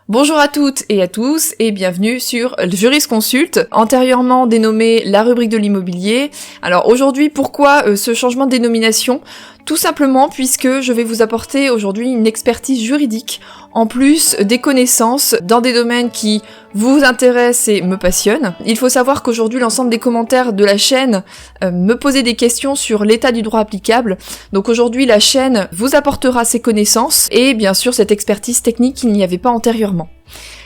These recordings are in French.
Bonjour à toutes et à tous et bienvenue sur Jurisconsulte, antérieurement dénommée la rubrique de l'immobilier. Alors aujourd'hui, pourquoi ce changement de dénomination ? Tout simplement puisque je vais vous apporter aujourd'hui une expertise juridique, en plus des connaissances dans des domaines qui vous intéressent et me passionnent. Il faut savoir qu'aujourd'hui, l'ensemble des commentaires de la chaîne me posaient des questions sur l'état du droit applicable. Donc aujourd'hui, la chaîne vous apportera ces connaissances et bien sûr cette expertise technique qu'il n'y avait pas antérieurement.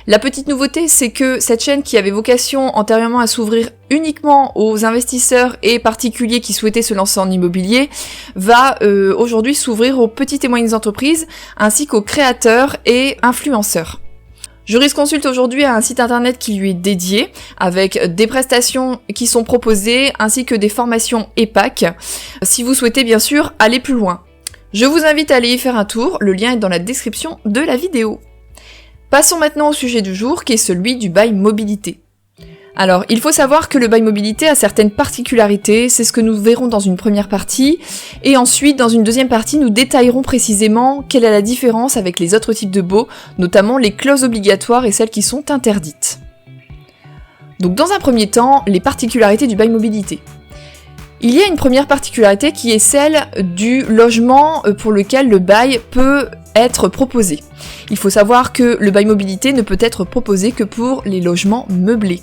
La petite nouveauté, c'est que cette chaîne qui avait vocation antérieurement à s'ouvrir uniquement aux investisseurs et particuliers qui souhaitaient se lancer en immobilier, va aujourd'hui s'ouvrir aux petites et moyennes entreprises, ainsi qu'aux créateurs et influenceurs. Jurisconsulte aujourd'hui a un site internet qui lui est dédié, avec des prestations qui sont proposées, ainsi que des formations EPAC, si vous souhaitez bien sûr aller plus loin. Je vous invite à aller y faire un tour, le lien est dans la description de la vidéo. Passons maintenant au sujet du jour, qui est celui du bail mobilité. Alors, il faut savoir que le bail mobilité a certaines particularités, c'est ce que nous verrons dans une première partie, et ensuite, dans une deuxième partie, nous détaillerons précisément quelle est la différence avec les autres types de baux, notamment les clauses obligatoires et celles qui sont interdites. Donc, dans un premier temps, les particularités du bail mobilité. Il y a une première particularité qui est celle du logement pour lequel le bail peut être proposé. Il faut savoir que le bail mobilité ne peut être proposé que pour les logements meublés.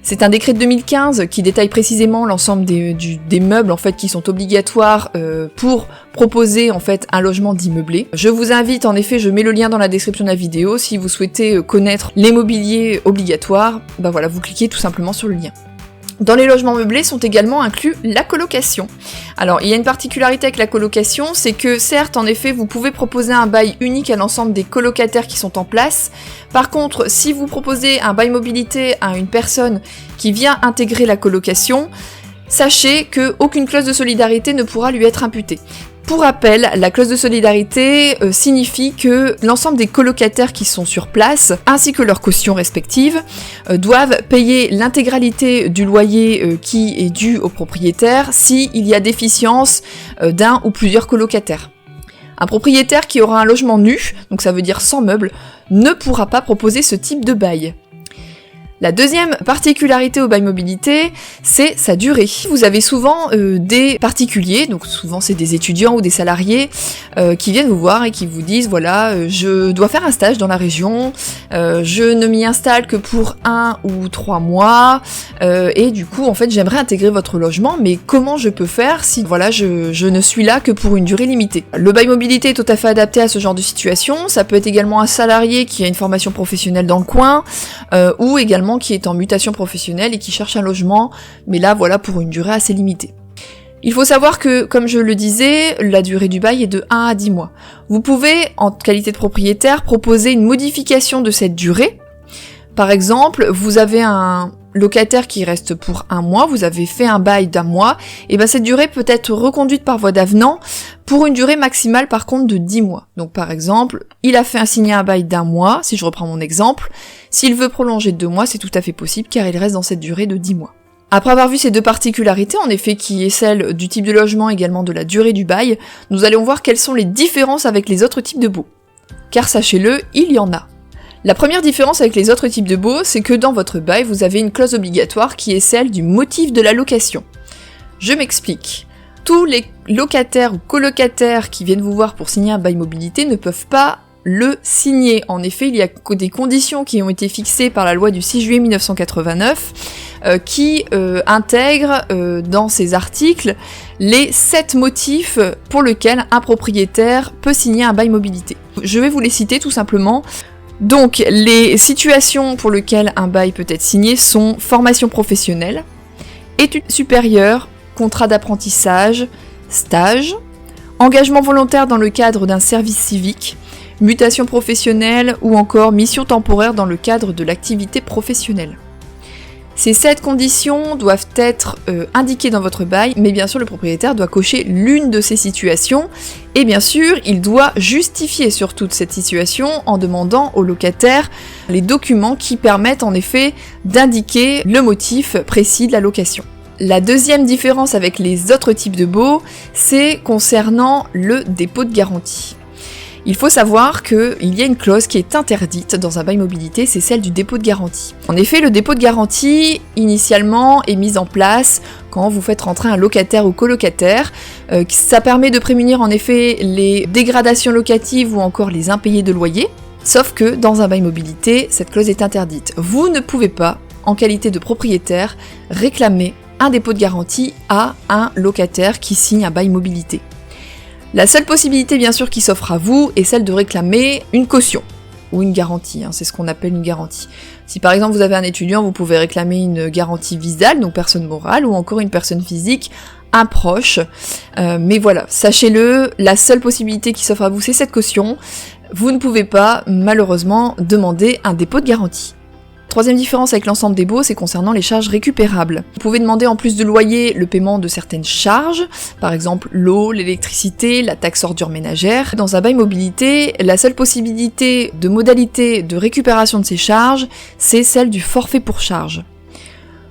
C'est un décret de 2015 qui détaille précisément l'ensemble des meubles en fait qui sont obligatoires pour proposer en fait un logement dit meublé. Je vous invite en effet, je mets le lien dans la description de la vidéo si vous souhaitez connaître les mobiliers obligatoires, voilà, vous cliquez tout simplement sur le lien. Dans les logements meublés sont également inclus la colocation. Alors, il y a une particularité avec la colocation, c'est que certes, en effet, vous pouvez proposer un bail unique à l'ensemble des colocataires qui sont en place. Par contre, si vous proposez un bail mobilité à une personne qui vient intégrer la colocation, sachez qu'aucune clause de solidarité ne pourra lui être imputée. Pour rappel, la clause de solidarité signifie que l'ensemble des colocataires qui sont sur place, ainsi que leurs cautions respectives, doivent payer l'intégralité du loyer qui est dû au propriétaire s'il y a déficience d'un ou plusieurs colocataires. Un propriétaire qui aura un logement nu, donc ça veut dire sans meubles, ne pourra pas proposer ce type de bail. La deuxième particularité au bail mobilité, c'est sa durée. Vous avez souvent des particuliers, donc souvent c'est des étudiants ou des salariés, qui viennent vous voir et qui vous disent voilà, je dois faire un stage dans la région, je ne m'y installe que pour 1 ou 3 mois, et du coup en fait j'aimerais intégrer votre logement, mais comment je peux faire si voilà je ne suis là que pour une durée limitée. Le bail mobilité est tout à fait adapté à ce genre de situation, ça peut être également un salarié qui a une formation professionnelle dans le coin, ou également qui est en mutation professionnelle et qui cherche un logement, mais là voilà pour une durée assez limitée. Il faut savoir que, comme je le disais, la durée du bail est de 1 à 10 mois. Vous pouvez, en qualité de propriétaire, proposer une modification de cette durée. Par exemple, vous avez un locataire qui reste pour 1 mois, vous avez fait un bail d'1 mois, et cette durée peut être reconduite par voie d'avenant pour une durée maximale par contre de 10 mois. Donc par exemple, il a fait signer un bail d'1 mois, si je reprends mon exemple, s'il veut prolonger de 2 mois, c'est tout à fait possible car il reste dans cette durée de 10 mois. Après avoir vu ces deux particularités, en effet, qui est celle du type de logement, également de la durée du bail, nous allons voir quelles sont les différences avec les autres types de baux. Car sachez-le, il y en a. La première différence avec les autres types de baux, c'est que dans votre bail, vous avez une clause obligatoire qui est celle du motif de la location. Je m'explique. Tous les locataires ou colocataires qui viennent vous voir pour signer un bail mobilité ne peuvent pas le signer. En effet, il y a des conditions qui ont été fixées par la loi du 6 juillet 1989 qui intègrent dans ces articles les 7 motifs pour lesquels un propriétaire peut signer un bail mobilité. Je vais vous les citer tout simplement. Donc, les situations pour lesquelles un bail peut être signé sont formation professionnelle, études supérieures, contrat d'apprentissage, stage, engagement volontaire dans le cadre d'un service civique, mutation professionnelle ou encore mission temporaire dans le cadre de l'activité professionnelle. Ces 7 conditions doivent être indiquées dans votre bail, mais bien sûr le propriétaire doit cocher l'une de ces situations, et bien sûr il doit justifier sur toute cette situation en demandant au locataire les documents qui permettent en effet d'indiquer le motif précis de la location. La deuxième différence avec les autres types de baux, c'est concernant le dépôt de garantie. Il faut savoir qu'il y a une clause qui est interdite dans un bail mobilité, c'est celle du dépôt de garantie. En effet, le dépôt de garantie, initialement, est mis en place quand vous faites rentrer un locataire ou colocataire. Ça permet de prémunir en effet les dégradations locatives ou encore les impayés de loyer. Sauf que dans un bail mobilité, cette clause est interdite. Vous ne pouvez pas, en qualité de propriétaire, réclamer un dépôt de garantie à un locataire qui signe un bail mobilité. La seule possibilité bien sûr qui s'offre à vous est celle de réclamer une caution ou une garantie, c'est ce qu'on appelle une garantie. Si par exemple vous avez un étudiant, vous pouvez réclamer une garantie visale, donc personne morale, ou encore une personne physique, un proche. Mais voilà, sachez-le, la seule possibilité qui s'offre à vous c'est cette caution. Vous ne pouvez pas malheureusement demander un dépôt de garantie. Troisième différence avec l'ensemble des baux, c'est concernant les charges récupérables. Vous pouvez demander en plus de loyer le paiement de certaines charges, par exemple l'eau, l'électricité, la taxe ordures ménagères. Dans un bail mobilité, la seule possibilité de modalité de récupération de ces charges, c'est celle du forfait pour charge.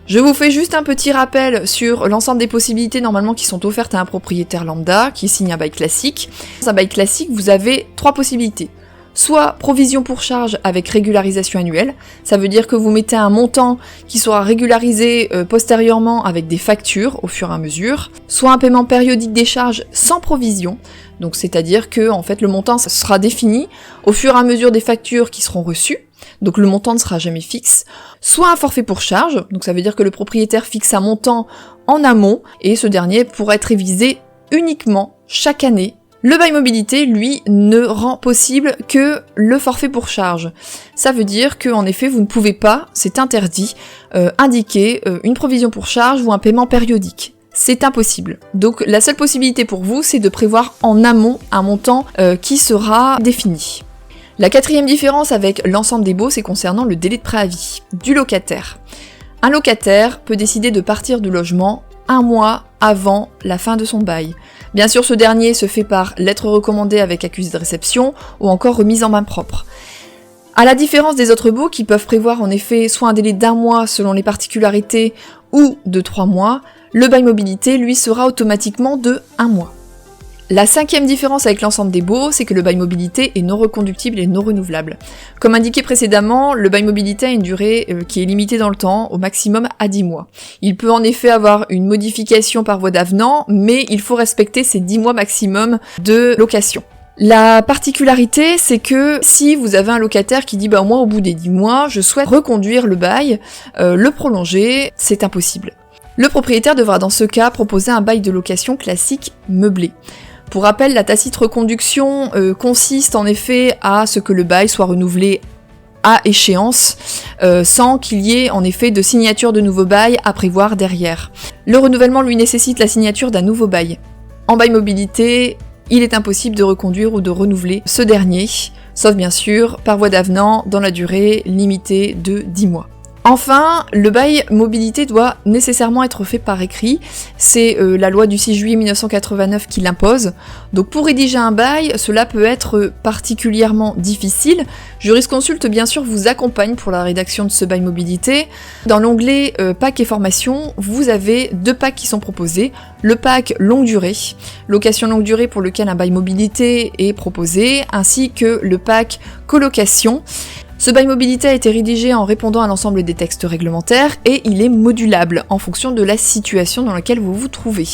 Je vous fais juste un petit rappel sur l'ensemble des possibilités normalement qui sont offertes à un propriétaire lambda qui signe un bail classique. Dans un bail classique, vous avez 3 possibilités. Soit provision pour charge avec régularisation annuelle, ça veut dire que vous mettez un montant qui sera régularisé postérieurement avec des factures au fur et à mesure, soit un paiement périodique des charges sans provision, donc c'est-à-dire que en fait le montant sera défini au fur et à mesure des factures qui seront reçues, donc le montant ne sera jamais fixe, soit un forfait pour charge, donc ça veut dire que le propriétaire fixe un montant en amont, et ce dernier pourra être révisé uniquement chaque année. Le bail mobilité, lui, ne rend possible que le forfait pour charge. Ça veut dire que, en effet, vous ne pouvez pas, c'est interdit, indiquer une provision pour charge ou un paiement périodique. C'est impossible. Donc la seule possibilité pour vous, c'est de prévoir en amont un montant qui sera défini. La 4e différence avec l'ensemble des baux, c'est concernant le délai de préavis du locataire. Un locataire peut décider de partir du logement 1 mois avant la fin de son bail. Bien sûr, ce dernier se fait par lettre recommandée avec accusé de réception ou encore remise en main propre. À la différence des autres baux qui peuvent prévoir en effet soit un délai d'1 mois selon les particularités ou de 3 mois, le bail mobilité lui sera automatiquement de 1 mois. La 5e différence avec l'ensemble des baux, c'est que le bail mobilité est non reconductible et non renouvelable. Comme indiqué précédemment, le bail mobilité a une durée qui est limitée dans le temps, au maximum à 10 mois. Il peut en effet avoir une modification par voie d'avenant, mais il faut respecter ces 10 mois maximum de location. La particularité, c'est que si vous avez un locataire qui dit « moi, au bout des 10 mois, je souhaite reconduire le bail, le prolonger », c'est impossible. Le propriétaire devra dans ce cas proposer un bail de location classique meublé. Pour rappel, la tacite reconduction consiste en effet à ce que le bail soit renouvelé à échéance, sans qu'il y ait en effet de signature de nouveau bail à prévoir derrière. Le renouvellement lui nécessite la signature d'un nouveau bail. En bail mobilité, il est impossible de reconduire ou de renouveler ce dernier, sauf bien sûr par voie d'avenant dans la durée limitée de 10 mois. Enfin, le bail mobilité doit nécessairement être fait par écrit, c'est la loi du 6 juillet 1989 qui l'impose. Donc pour rédiger un bail, cela peut être particulièrement difficile. Jurisconsulte bien sûr vous accompagne pour la rédaction de ce bail mobilité. Dans l'onglet pack et formation, vous avez 2 packs qui sont proposés. Le pack longue durée, location longue durée pour lequel un bail mobilité est proposé, ainsi que le pack colocation. Ce bail mobilité a été rédigé en répondant à l'ensemble des textes réglementaires et il est modulable en fonction de la situation dans laquelle vous vous trouvez.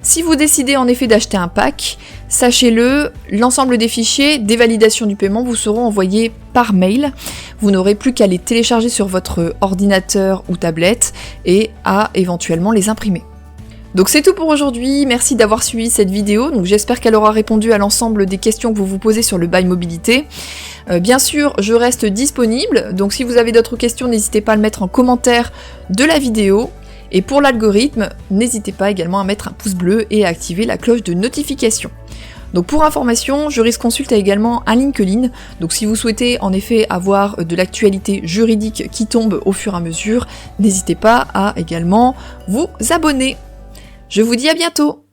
Si vous décidez en effet d'acheter un pack, sachez-le, l'ensemble des fichiers des validations du paiement vous seront envoyés par mail. Vous n'aurez plus qu'à les télécharger sur votre ordinateur ou tablette et à éventuellement les imprimer. Donc c'est tout pour aujourd'hui, merci d'avoir suivi cette vidéo, donc j'espère qu'elle aura répondu à l'ensemble des questions que vous vous posez sur le bail mobilité. Bien sûr, je reste disponible, donc si vous avez d'autres questions, n'hésitez pas à le mettre en commentaire de la vidéo. Et pour l'algorithme, n'hésitez pas également à mettre un pouce bleu et à activer la cloche de notification. Donc pour information, Jurisconsulte a également un LinkedIn, donc si vous souhaitez en effet avoir de l'actualité juridique qui tombe au fur et à mesure, n'hésitez pas à également vous abonner. Je vous dis à bientôt!